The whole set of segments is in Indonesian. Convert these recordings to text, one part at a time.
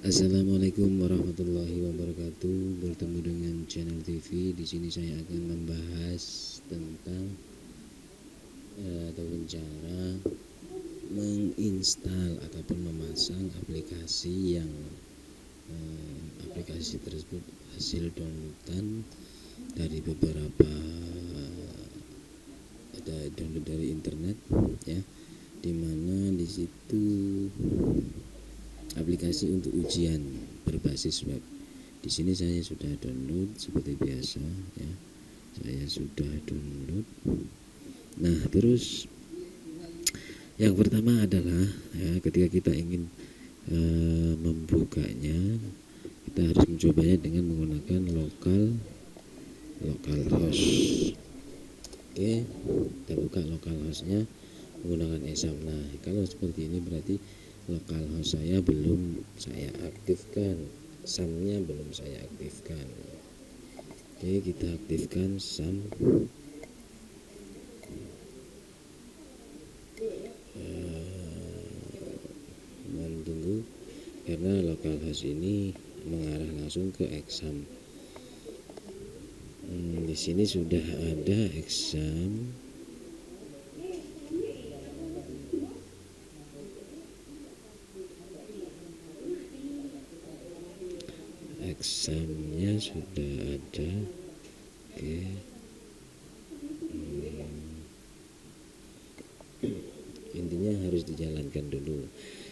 Assalamualaikum warahmatullahi wabarakatuh. Bertemu dengan channel TV. Di sini saya akan membahas tentang ataupun cara menginstal ataupun memasang aplikasi yang aplikasi tersebut hasil downloadan dari beberapa download dari internet, ya, dimana di situ aplikasi untuk ujian berbasis web. Di sini saya sudah download seperti biasa, ya. Saya sudah download. Nah, terus yang pertama adalah, ya, ketika kita ingin membukanya, kita harus mencobanya dengan menggunakan localhost. Oke, kita buka localhostnya menggunakan exam. Nah, kalau seperti ini berarti localhost saya belum saya aktifkan, SAM-nya belum saya aktifkan. Oke, kita aktifkan SAM. Mohon tunggu karena localhost ini mengarah langsung ke exam. Di sini sudah ada exam. Examnya sudah ada. Oke. Intinya harus dijalankan dulu.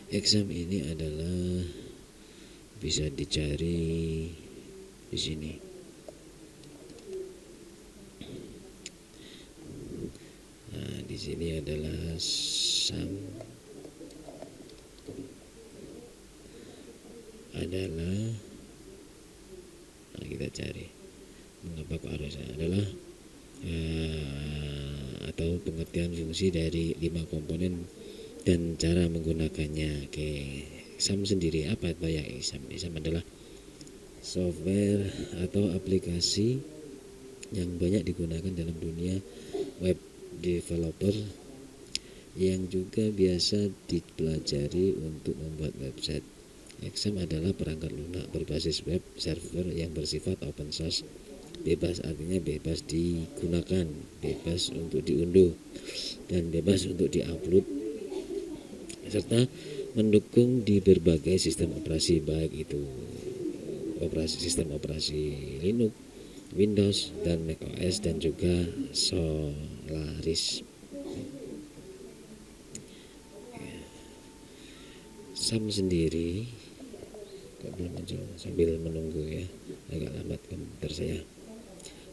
Exam ini adalah bisa dicari di sini. Nah, di sini adalah SAM adalah, nah, kita cari mengapa kok harus adalah atau pengertian fungsi dari 5 komponen dan cara menggunakannya. Oke, exam sendiri apa itu ya? Exam adalah software atau aplikasi yang banyak digunakan dalam dunia web developer, yang juga biasa dipelajari untuk membuat website. Exam adalah perangkat lunak berbasis web server yang bersifat open source. Bebas artinya bebas digunakan, bebas untuk diunduh, dan bebas untuk diupload, serta mendukung di berbagai sistem operasi, baik itu sistem operasi Linux, Windows, dan macOS, dan juga Solaris. SAM sendiri kok belum muncul, sambil menunggu ya, agak lambat komputer saya.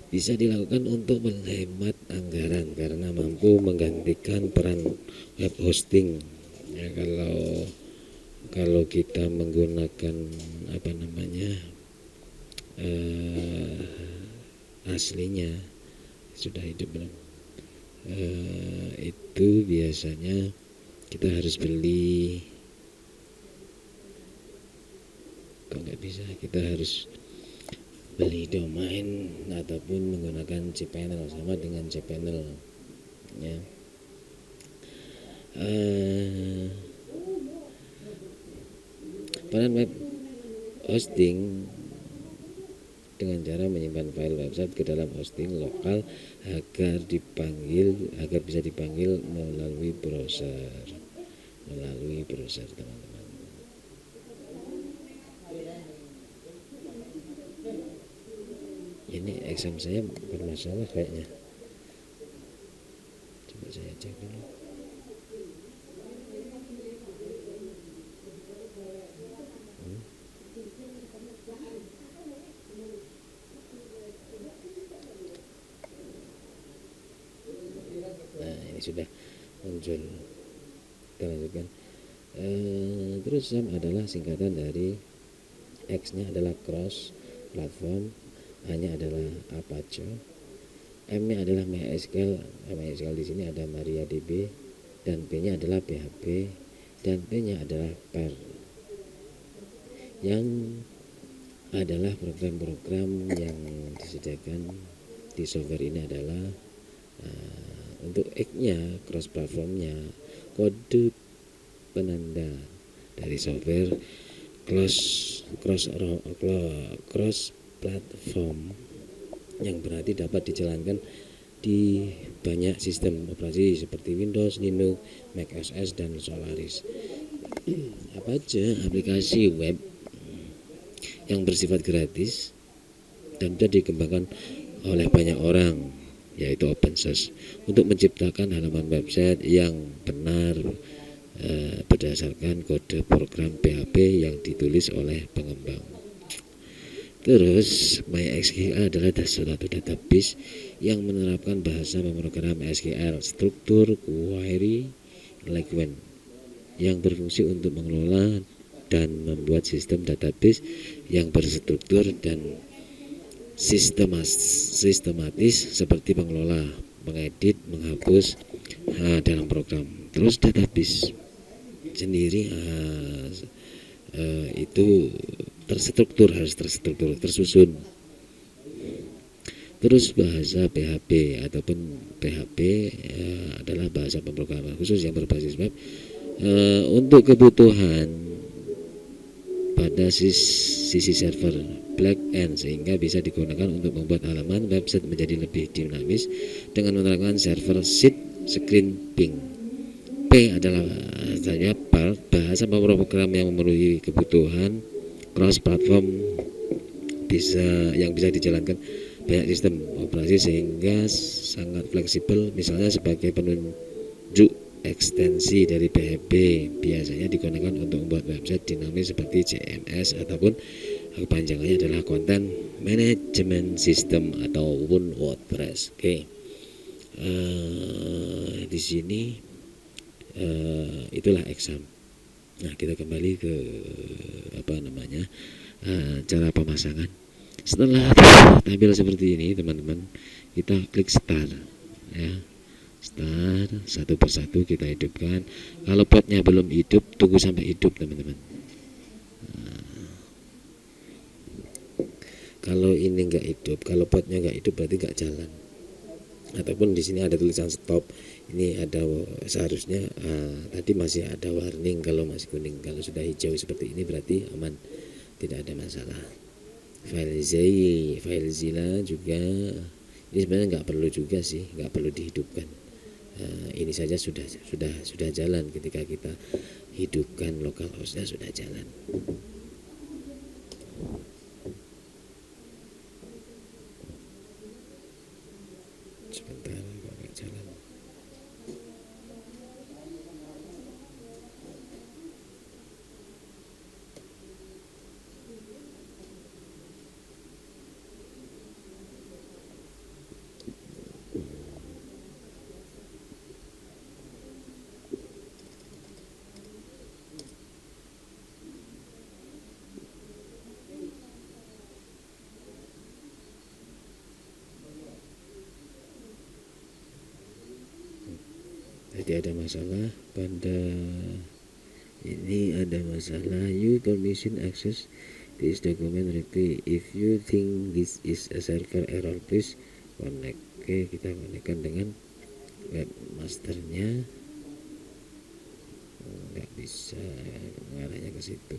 Bisa dilakukan untuk menghemat anggaran karena mampu menggantikan peran web hosting. Ya, kalau kita menggunakan aslinya sudah hidup belum, itu biasanya kita harus beli. Kok nggak bisa, kita harus beli domain ataupun menggunakan cPanel, sama dengan cPanel, ya. Peran web hosting dengan cara menyimpan file website ke dalam hosting lokal agar bisa dipanggil melalui browser, teman-teman. Ini exam saya bermasalah kayaknya. Coba saya cek dulu. Nah, ini sudah muncul. Kita lanjutkan. Terus SAM adalah singkatan dari X-nya adalah cross platform, A-nya adalah Apache, M-nya adalah MySQL di sini ada MariaDB, dan P-nya adalah PHP, dan P-nya adalah PER, yang adalah program-program yang disediakan di software ini adalah untuk X-nya, cross platformnya, kode penanda dari software cross cross cross platform, yang berarti dapat dijalankan di banyak sistem operasi seperti Windows, Linux, Mac OS dan Solaris. Apa aja aplikasi web yang bersifat gratis dan sudah dikembangkan oleh banyak orang, yaitu open source, untuk menciptakan halaman website yang benar berdasarkan kode program PHP yang ditulis oleh pengembang. Terus MySQL adalah suatu database yang menerapkan bahasa pemrograman SQL, struktur query language, yang berfungsi untuk mengelola dan membuat sistem database yang berstruktur dan sistematis seperti mengelola, mengedit, menghapus dalam program. Terus database sendiri itu harus terstruktur, tersusun. Terus bahasa PHP ataupun PHP adalah bahasa pemrograman khusus yang berbasis web untuk kebutuhan pada sisi server back-end, sehingga bisa digunakan untuk membuat halaman website menjadi lebih dinamis dengan menerapkan server side scraping. P adalah bahasa pemrograman yang memenuhi kebutuhan cross platform yang bisa dijalankan banyak sistem operasi sehingga sangat fleksibel. Misalnya sebagai penunjuk ekstensi dari PHP, biasanya digunakan untuk membuat website dinamis seperti CMS ataupun kepanjangannya adalah Content Management System ataupun WordPress. Oke. Di sini itulah exam. Nah, kita kembali ke cara pemasangan. Setelah tampil seperti ini, teman-teman, kita klik start, ya. Start, satu persatu kita hidupkan. Kalau potnya belum hidup, tunggu sampai hidup, teman-teman. Kalau ini nggak hidup, kalau potnya nggak hidup berarti nggak jalan. Ataupun di sini ada tulisan stop. Ini ada seharusnya tadi masih ada warning kalau masih kuning. Kalau sudah hijau seperti ini berarti aman, tidak ada masalah. FileZilla juga ini sebenarnya nggak perlu juga sih, nggak perlu dihidupkan. Ini saja sudah jalan. Ketika kita hidupkan localhost-nya sudah jalan. Sebentar, kok nggak jalan. Jadi ada masalah pada ini, ada masalah you permission access this document directly. If you think this is a server error, please connect. Oke, kita konekkan dengan webmasternya. Nggak bisa mengarahnya ke situ.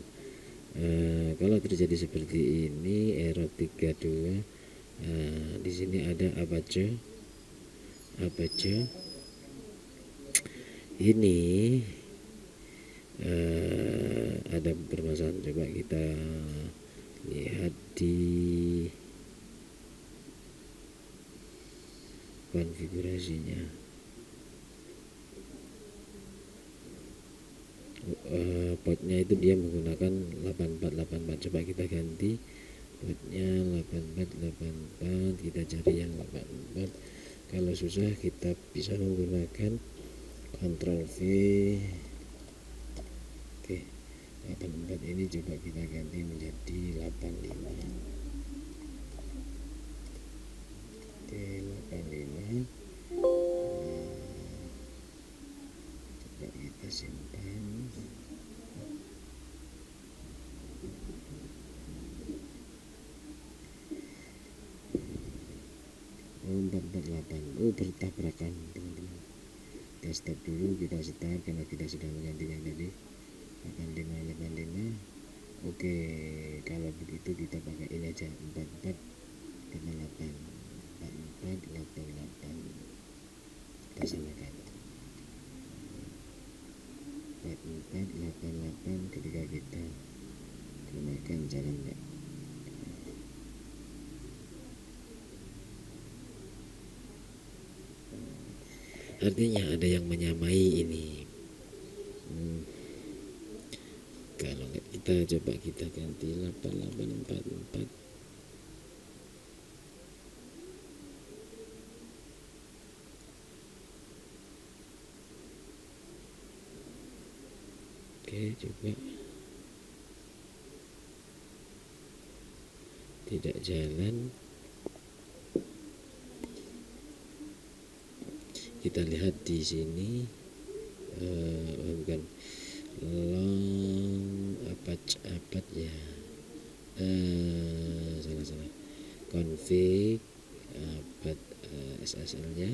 Kalau terjadi seperti ini, error 32, di sini ada Apache ini ada permasalahan. Coba kita lihat di konfigurasinya. Portnya itu dia menggunakan 8484. Coba kita ganti portnya 8484, kita cari yang 84. Kalau susah kita bisa menggunakan Ctrl V. Oke, 84 ini coba kita ganti menjadi 85. Oke, 85. Coba kita simpan. Oh, 448. Oh, bertabrakan, teman-teman. Kita stop dulu, kita start karena kita sudah mengganti yang tadi 85. Oh, Oke, kalau begitu kita pakai ini aja 44 88 44 88, kita samakan 44 88. Ketika kita gunakan jalan enggak, artinya ada yang menyamai ini. Kalau enggak kita coba kita ganti 8844. Oke, coba tidak jalan. Kita lihat di sini bukan long apa ya, salah config apat SSL nya.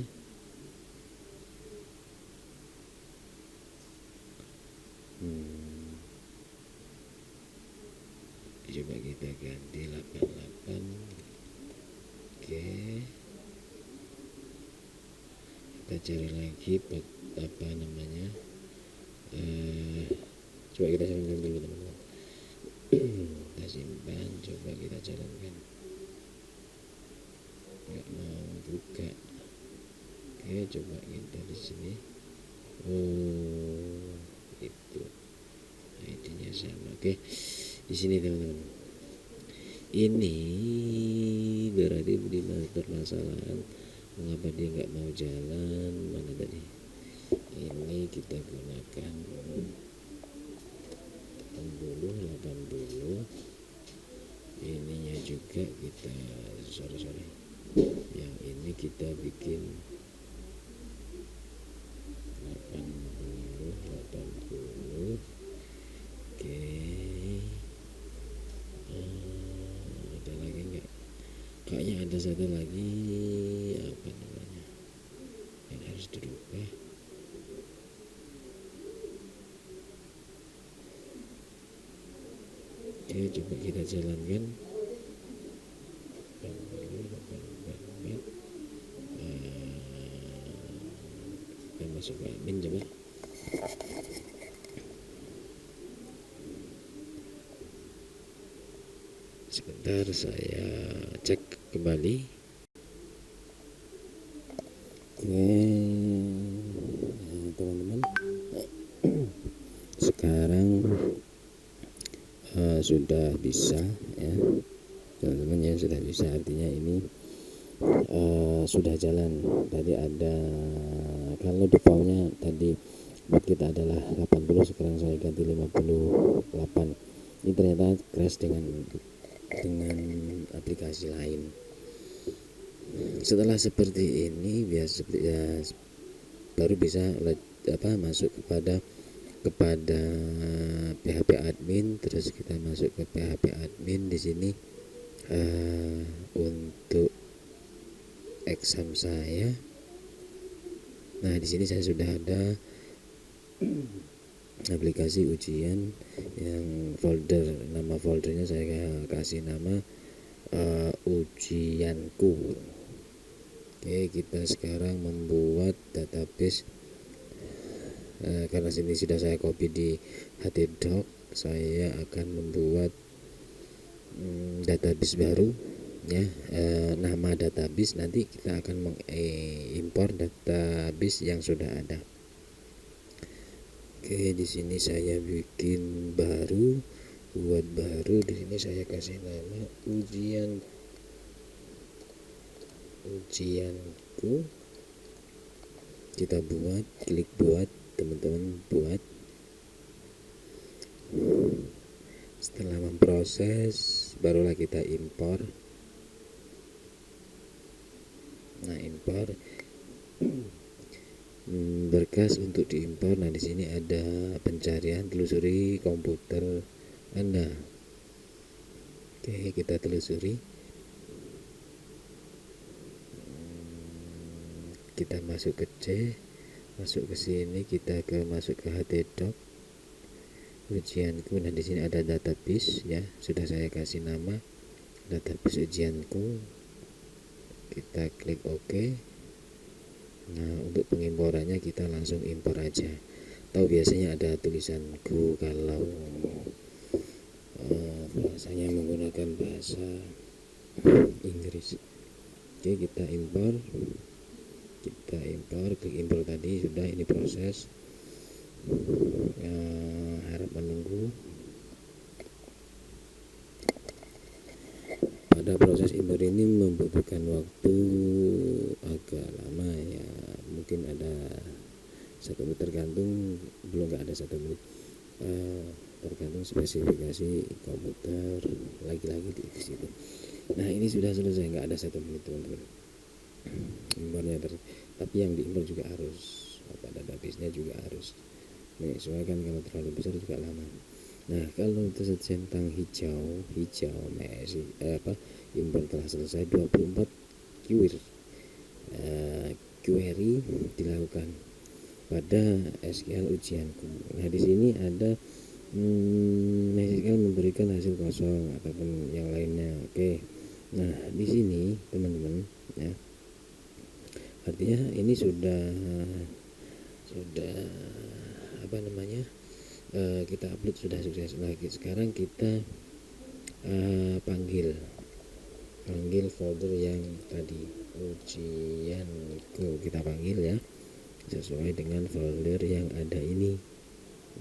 Coba kita ganti 88. Oke, kita cari lagi apa namanya, coba kita jalankan dulu teman-teman. Kita simpan, coba kita jalankan. Nggak mau buka. Oke, coba kita di sini. Oh, itu ID-nya sama. Oke, di sini teman-teman. Ini berarti di permasalahan mengapa dia nggak mau jalan. Mana tadi? Ini kita gunakan 80. Ininya juga kita sorry yang ini kita bikin 80. Oke, ada lagi enggak? Kayaknya ada satu lagi, apa namanya, yang harus dirubah. Oke, coba kita jalankan. Kita masuk ke admin coba. Sebentar saya cek kembali. Oke, teman-teman, sekarang sudah bisa ya teman-teman ya, sudah bisa, artinya ini sudah jalan. Tadi ada, kalau defaultnya tadi buat kita adalah 80, sekarang saya ganti 58. Ini ternyata crash dengan aplikasi lain. Setelah seperti ini biasa ya, baru bisa masuk kepada PHP admin. Terus kita masuk ke PHP admin. Di sini untuk exam saya, nah di sini saya sudah ada aplikasi ujian yang nama foldernya saya kasih nama ujianku. Oke, kita sekarang membuat database. Karena sini sudah saya copy di htdoc, saya akan membuat database baru ya. Nama database nanti kita akan mengimpor database yang sudah ada. Oke, di sini saya bikin baru, buat baru. Di sini saya kasih nama ujianku. Kita buat, klik buat, teman-teman buat. Setelah memproses, barulah kita impor. Nah, impor berkas untuk diimpor. Nah, di sini ada pencarian, telusuri komputer Anda. Oke, kita telusuri. Kita masuk ke C, masuk ke sini, kita masuk ke htdoc. ujianku. Nah di sini ada database ya, sudah saya kasih nama database ujianku. Kita klik OK. Nah untuk pengimporannya kita langsung impor aja. Tahu biasanya ada tulisan Go kalau bahasanya menggunakan bahasa Inggris. Oke, kita impor, klik impor tadi sudah. Ini proses, harap menunggu. Pada proses impor ini membutuhkan waktu agak lama ya, mungkin ada 1 menit, tergantung, belum nggak ada 1 menit, tergantung spesifikasi komputer lagi-lagi di situ. Nah ini sudah selesai, nggak ada 1 menit teman-teman impornya, tapi yang diimpor juga harus database-nya juga harus menyesuaikan, kalau terlalu besar juga lama. Nah kalau centang hijau impor telah selesai, 24 query dilakukan pada SQL ujianku. Nah di sini ada SQL memberikan hasil kosong ataupun yang lainnya. Oke, nah di sini teman-teman ya, artinya ini sudah kita upload sudah sukses. Lagi sekarang kita panggil folder yang tadi ujianku, kita panggil ya sesuai dengan folder yang ada ini,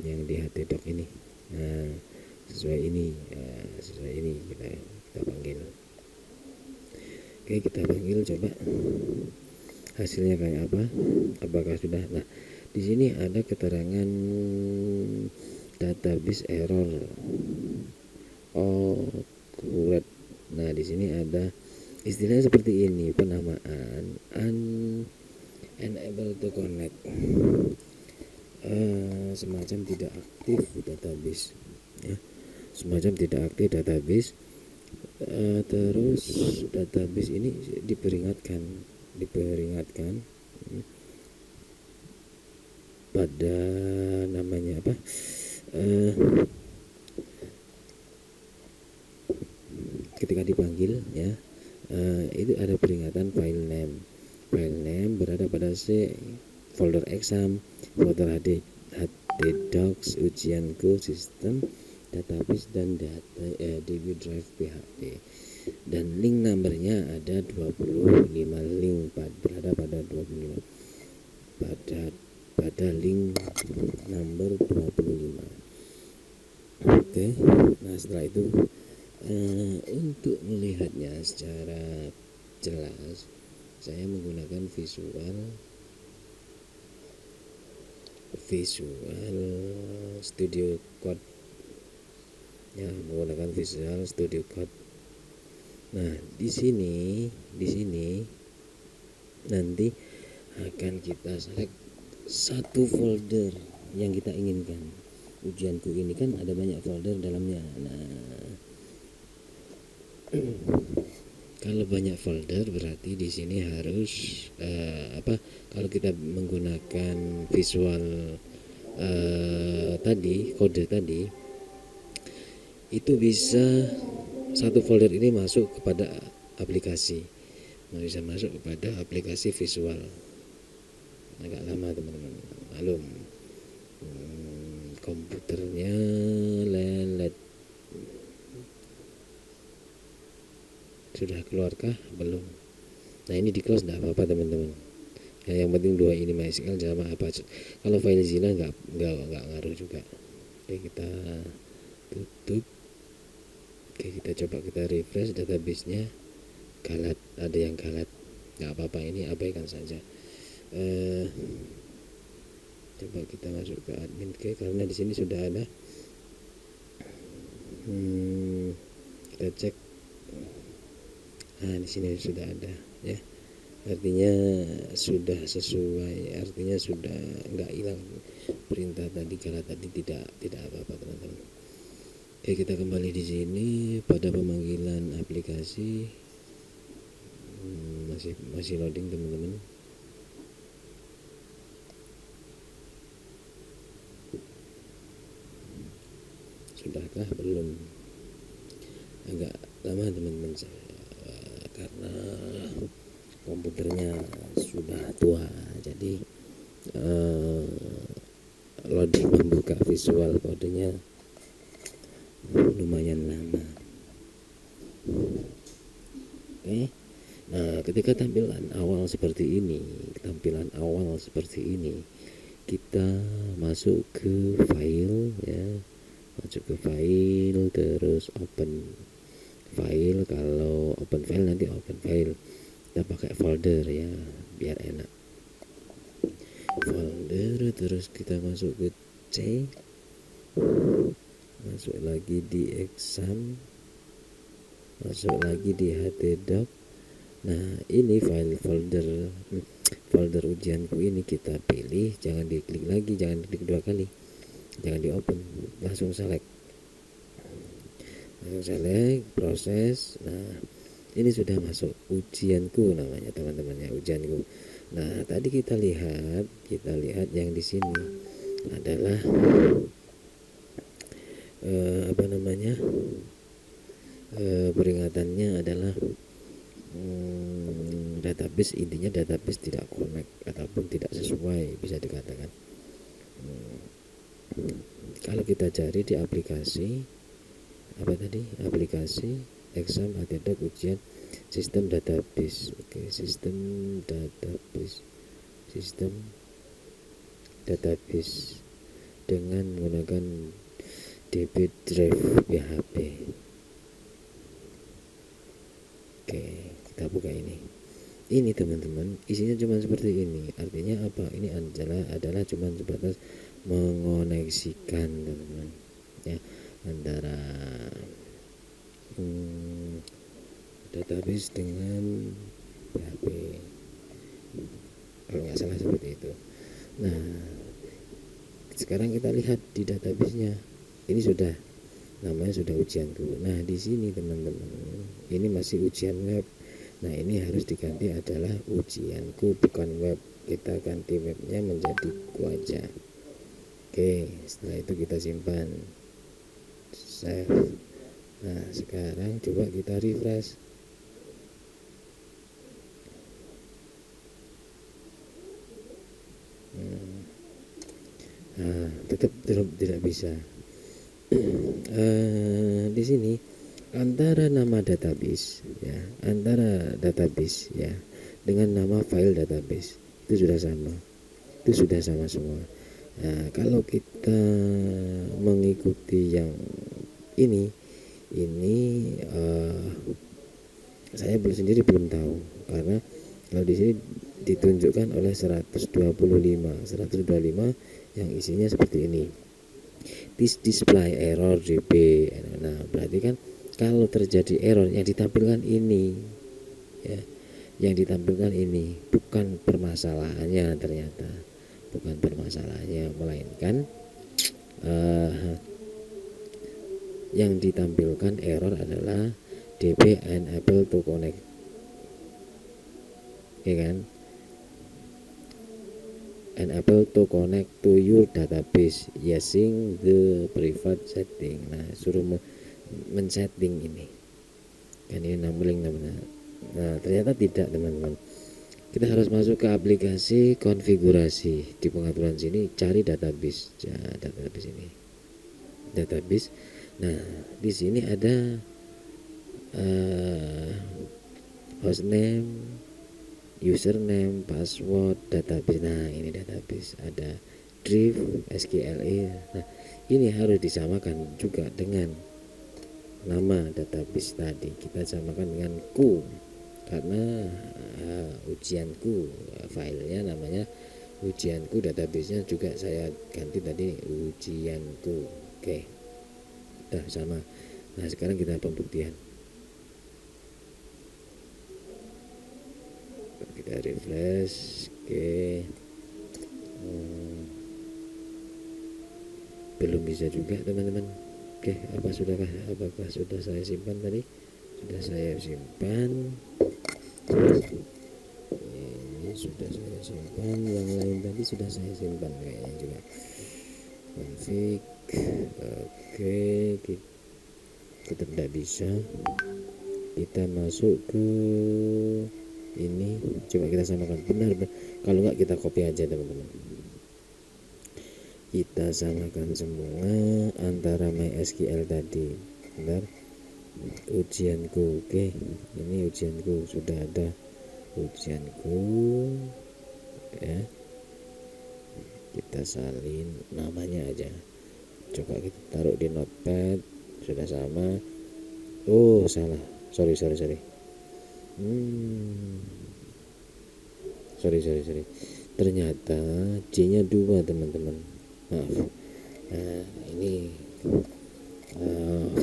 yang di htdoc ini. Nah sesuai ini kita panggil. Oke, kita panggil, coba hasilnya kayak apa, apakah sudah. Nah di sini ada keterangan database error correct. Nah di sini ada istilahnya seperti ini, penamaan unable to connect, semacam tidak aktif database ya, semacam tidak aktif database. Terus database ini diperingatkan pada namanya apa, ketika dipanggil ya, itu ada peringatan file name berada pada folder exam, folder htdocs, ujianku, sistem, database, dan DB drive PHP, dan link numbernya ada 25 link berada pada 25 pada link number 25. Oke, nah setelah itu untuk melihatnya secara jelas saya menggunakan Visual Studio Code ya, menggunakan Visual Studio Code. Nah di sini nanti akan kita select satu folder yang kita inginkan. Ujianku ini kan ada banyak folder dalamnya. Nah kalau banyak folder berarti di sini harus kalau kita menggunakan visual kode tadi, itu bisa satu folder ini masuk kepada aplikasi, visual. Agak lama teman-teman, malum, komputernya lelet. Sudah keluarkah? Belum. Nah ini di close, tidak apa-apa teman-teman ya, yang penting 2 ini MySQL sama apa. Kalau FileZilla nggak ngaruh juga. Oke, kita tutup. Oke, kita coba kita refresh database-nya. Galat, ada yang galat, nggak apa-apa, ini abaikan saja. Coba kita masuk ke admin key, karena di sini sudah ada. Kita cek. Nah di sini sudah ada ya, artinya sudah sesuai, artinya sudah nggak hilang perintah tadi, galat tadi, tidak apa-apa teman-teman. Oke, kita kembali di sini pada pemanggilan aplikasi. Masih loading teman-teman. Sudahkah? Belum, agak lama teman-teman saya, karena komputernya sudah tua, jadi loading membuka visual kodenya lumayan lama. Oke. Nah, ketika tampilan awal seperti ini, kita masuk ke file ya, terus open file. Kalau open file nanti open file, kita pakai folder ya biar enak. Folder, terus kita masuk ke C, masuk lagi di exam, masuk lagi di htdoc. Nah, ini file folder ujianku ini kita pilih, jangan diklik lagi, jangan diklik 2 kali, jangan di open, langsung select proses. Nah, ini sudah masuk ujianku namanya teman-teman ya, ujianku. Nah, tadi kita lihat yang di sini adalah peringatannya adalah database, intinya database tidak connect ataupun tidak sesuai, bisa dikatakan. Kalau kita cari di aplikasi aplikasi exam htdoc ujian sistem database. Oke, sistem database dengan menggunakan db drive php. Oke, kita buka ini teman-teman, isinya cuma seperti ini. Artinya apa? Ini adalah cuma sebatas mengoneksikan teman-teman ya, antara database dengan PHP, kalau nggak salah seperti itu. Nah, sekarang kita lihat di database-nya, ini sudah namanya sudah ujianku. Nah, di sini teman-teman, ini masih ujian web. Nah, ini harus diganti adalah ujianku, bukan web. Kita ganti webnya menjadi ku aja. Oke, setelah itu kita simpan, save. Nah, sekarang coba kita refresh. Nah, tetap tidak bisa. Di sini antara nama database ya dengan nama file database itu sudah sama semua. Nah, kalau kita mengikuti yang ini saya sendiri belum tahu, karena kalau di sini ditunjukkan oleh 125 yang isinya seperti ini. This display error db. Nah, berarti kan kalau terjadi error yang ditampilkan ini ya, bukan permasalahannya, ternyata bukan permasalahannya, melainkan yang ditampilkan error adalah db unable to connect, ya kan, unable to connect to your database using the private setting. Nah, suruh men-setting ini kan, ini numbering namanya. Nah, ternyata tidak teman-teman, kita harus masuk ke aplikasi konfigurasi. Di pengaturan sini cari database ya, database. Nah, di sini ada hostname, username, password, database. Nah, ini database, ada drive, SQLi. Nah, ini harus disamakan juga dengan nama database tadi. Kita samakan dengan ku, karena ujianku, filenya namanya ujianku, database-nya juga saya ganti tadi ujianku. Oke, udah sama. Nah, sekarang kita pembuktian. Kita refresh. Oke, belum bisa juga teman-teman. Oke, apakah sudah saya simpan tadi? Sudah saya simpan. Ini sudah saya simpan, yang lain tadi sudah saya simpan kayaknya juga. Config Oke, kita tidak bisa. Kita masuk ke ini, coba kita samakan benar. Kalau enggak kita copy aja teman-teman, kita samakan semua antara MySQL tadi. Benar, ujianku. Oke, ini ujianku, sudah ada ujianku ya. Kita salin namanya aja, coba kita taruh di notepad. Sudah sama. Oh salah, sorry sorry. Ternyata C nya 2 teman-teman, maaf. Nah ini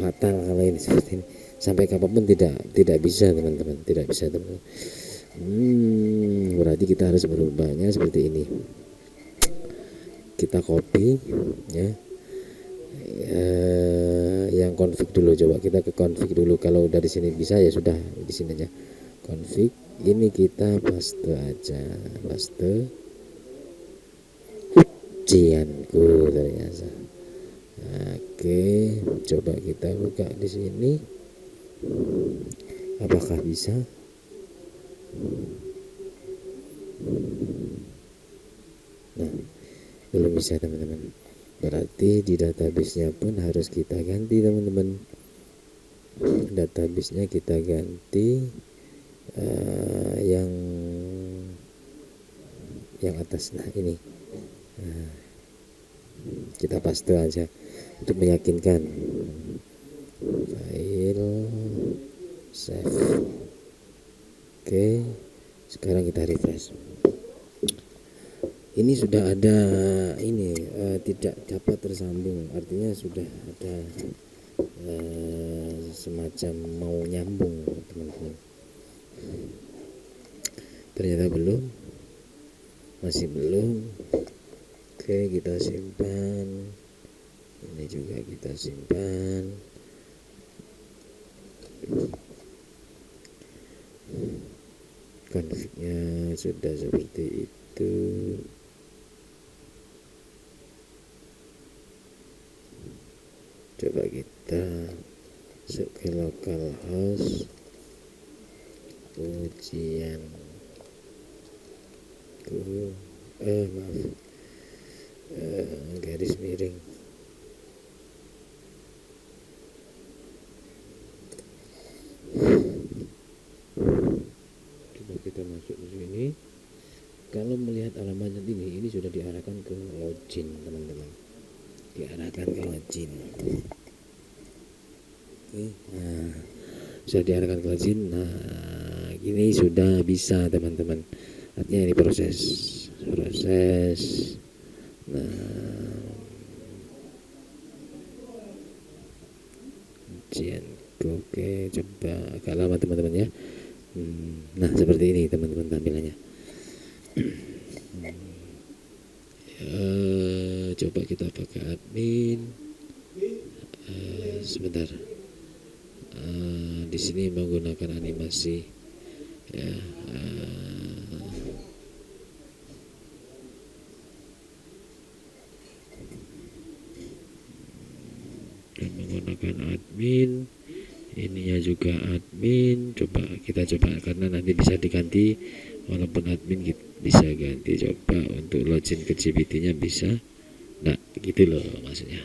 fatal kalau ini seperti ini, sampai kapanpun tidak bisa teman-teman, tidak bisa teman-teman. Berarti kita harus berubahnya seperti ini. Kita copy ya, yang config dulu. Coba kita ke config dulu. Kalau dari sini bisa ya sudah, di sini aja config. Ini kita paste aja, paste ujianku ternyata. Oke, coba kita buka di sini. Apakah bisa? Nah, belum bisa teman-teman. Berarti di database-nya pun harus kita ganti teman-teman. Database-nya kita ganti yang atas. Nah ini kita paste aja untuk meyakinkan. File save. Oke, sekarang kita refresh. Ini sudah ada ini tidak dapat tersambung, artinya sudah ada semacam mau nyambung teman-teman. Ternyata belum, masih belum. Oke, kita simpan. Ini juga kita simpan. Config-nya sudah seperti itu. Coba kita masuk ke localhost ujian garis miring. Coba kita masuk ke sini. Kalau melihat alamatnya ini sudah diarahkan ke login teman-teman, diarahkan ke login. Oke, nah sudah diarahkan ke login. Nah ini sudah bisa teman-teman, artinya ini proses. Nah ujian. Oke, coba agak lama teman-teman ya. Nah seperti ini teman-teman tampilannya. Coba kita pakai admin. Sebentar. Di sini menggunakan animasi ya. Menggunakan admin, ininya juga admin. Coba kita karena nanti bisa diganti, walaupun admin bisa ganti. Coba untuk login ke GPT-nya bisa. Nah gitu loh maksudnya.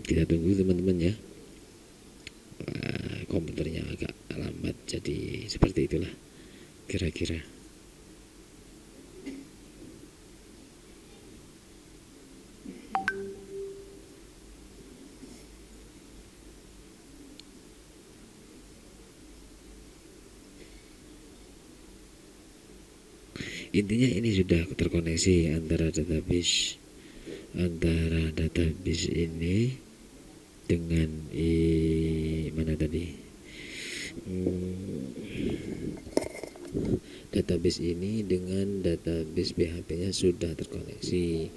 Kita tunggu teman-teman ya. Komputernya agak lambat, jadi seperti itulah kira-kira. Intinya ini sudah terkoneksi antara database ini dengan mana tadi, database ini dengan database PHP-nya sudah terkoneksi.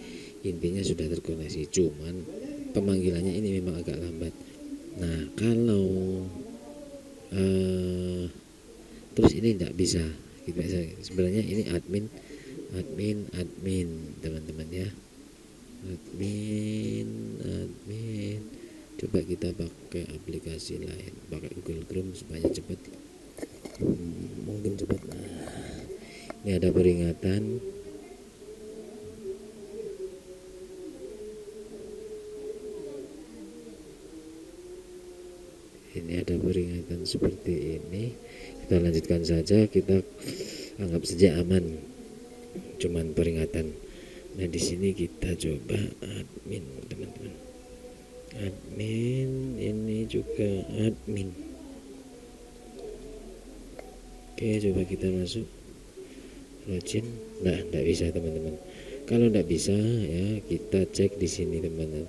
Intinya sudah terkoneksi, cuman pemanggilannya ini memang agak lambat. Nah kalau terus ini tidak bisa gitu. Sebenarnya ini admin teman-teman ya. admin. Coba kita pakai aplikasi lain, pakai Google Chrome supaya cepat. Mungkin cepat. Nah, ini ada peringatan. Ini ada peringatan seperti ini. Kita lanjutkan saja, kita anggap saja aman, cuman peringatan. Nah di sini kita coba admin, teman-teman. Admin, ini juga admin. Oke, coba kita masuk login. Nah, tidak bisa, teman-teman. Kalau tidak bisa ya, kita cek di sini, teman-teman.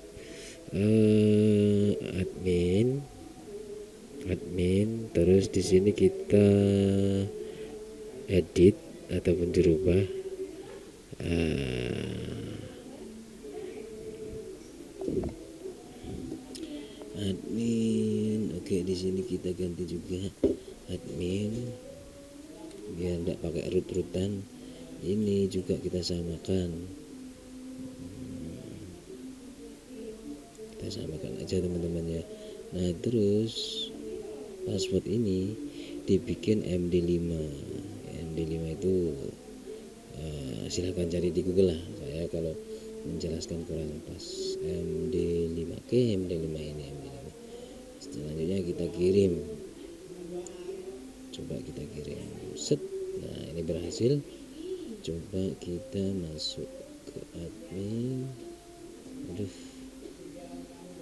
Admin, terus di sini kita edit ataupun dirubah. Admin, oke, di sini kita ganti juga admin biar nggak pakai root-rootan. Ini juga kita samakan, aja teman-teman ya. Nah terus password ini dibikin MD5 itu silahkan cari di Google lah, saya kalau menjelaskan kurang pas. MD5, oke, MD5 ini MD5. Selanjutnya kita kirim, coba kita kirim, set. Nah ini berhasil. Coba kita masuk ke admin.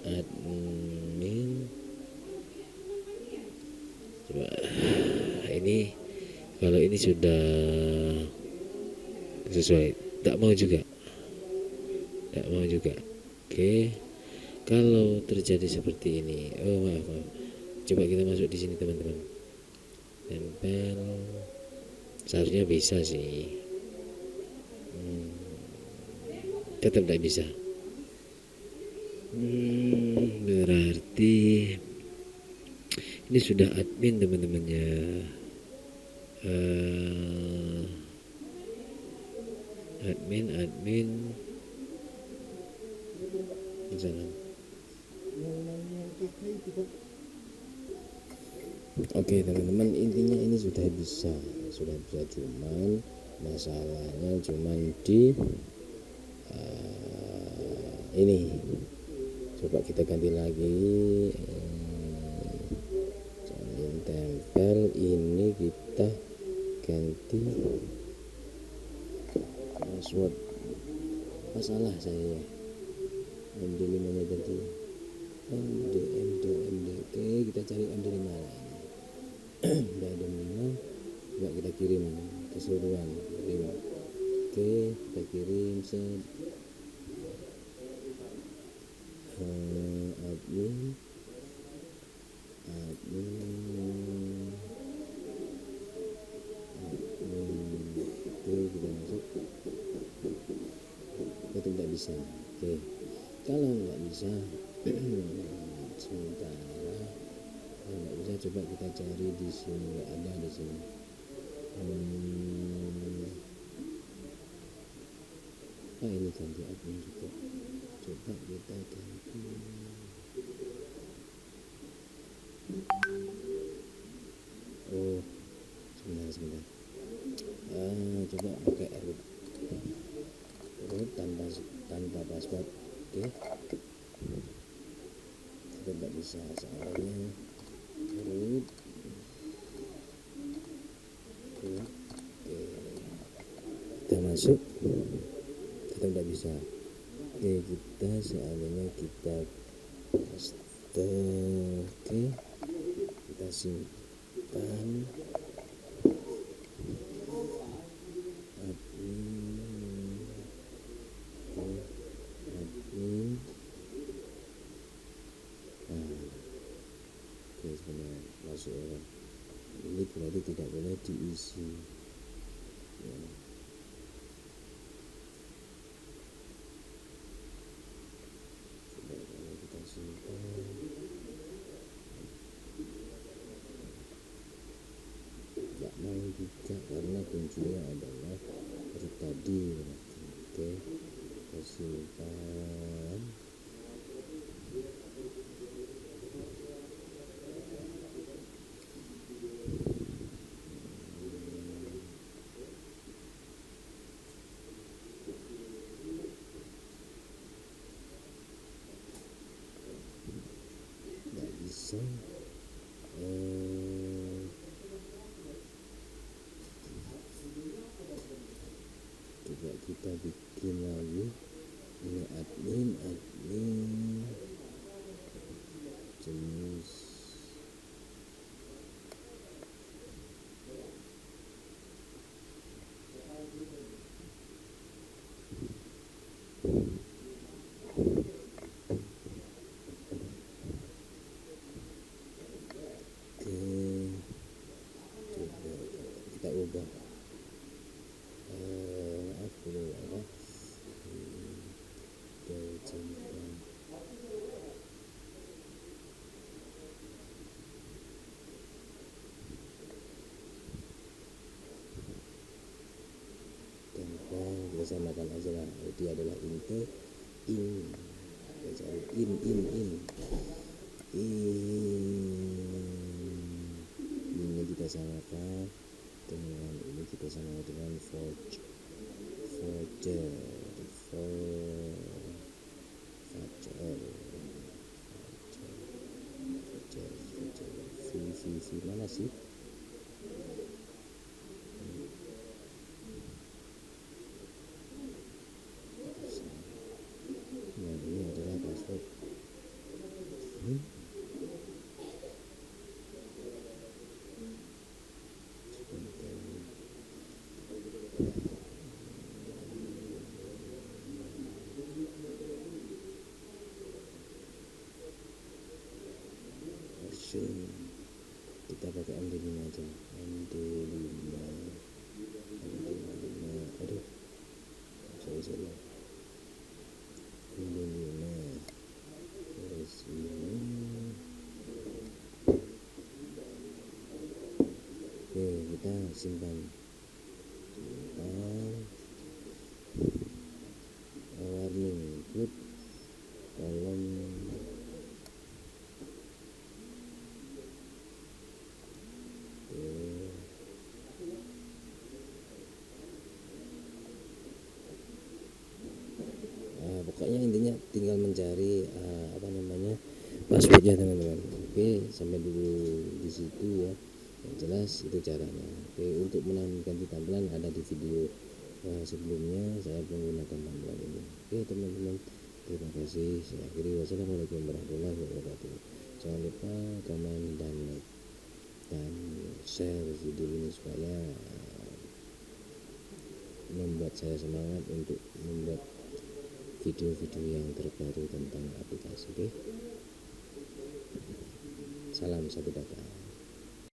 Admin, coba ini, kalau ini sudah sesuai, tak mau juga. Oke, kalau terjadi seperti ini, maaf, coba kita masuk di sini, teman-teman. Tempel, seharusnya bisa sih. Tetap tidak bisa. Berarti ini sudah admin, teman-teman ya. Admin jangan. Oke teman-teman, intinya ini sudah bisa, cuman masalahnya cuman di ini. Coba kita ganti lagi, salin tempel, ini kita ganti password. Masalah saya MD5 nya tadi, MD. Oke, kita cari MD5 lagi. Udah ada 5, coba kita kirim keseluruhan, kirim. Oke, kita kirim set. Admin, oke, kita masuk. Itu tidak bisa. Oke, kalau nggak bisa sementara kalau nggak bisa, coba kita cari di sini. Nggak ada di sini. Ini ganti admin juga. Coba kita ganti. Sebentar. Coba pakai root tanpa password. Oke. Tidak bisa, soalnya root. Oke. Kita masuk, tetap tidak bisa. Oke, kita seandainya kita paste. Oke, kita simpan. Admin. Oke, sebenarnya masuk ya. Ini berarti tidak boleh diisi ya. Kita simpan. Tidak mau juga karena kuncinya adalah seperti tadi. Oke, simpan. Nggak bisa. Coba kita bikin lagi. Ini admin jenis coba kita ubah kita samakan aja lah. Dia adalah inte in, kita cari in ini kita samakan dengan ini, kita samakan dengan voucher mana sih? Nah, ini adalah password. Kita pakai MD5 aja. MD5 aduh sorry MD5 terus ini. Oke, kita simpan warning good kolom pokoknya intinya tinggal mencari passwordnya teman-teman. Oke, sampai dulu di situ ya. Yang jelas itu caranya. Oke, untuk ganti tampilan ada di video sebelumnya saya menggunakan tampilan ini. Oke teman-teman, terima kasih. Saya akhiri, wassalamualaikum warahmatullahi wabarakatuh. Jangan lupa komen dan like dan share video ini supaya membuat saya semangat untuk membuat video-video yang terbaru tentang aplikasi. Oke, salam satu data.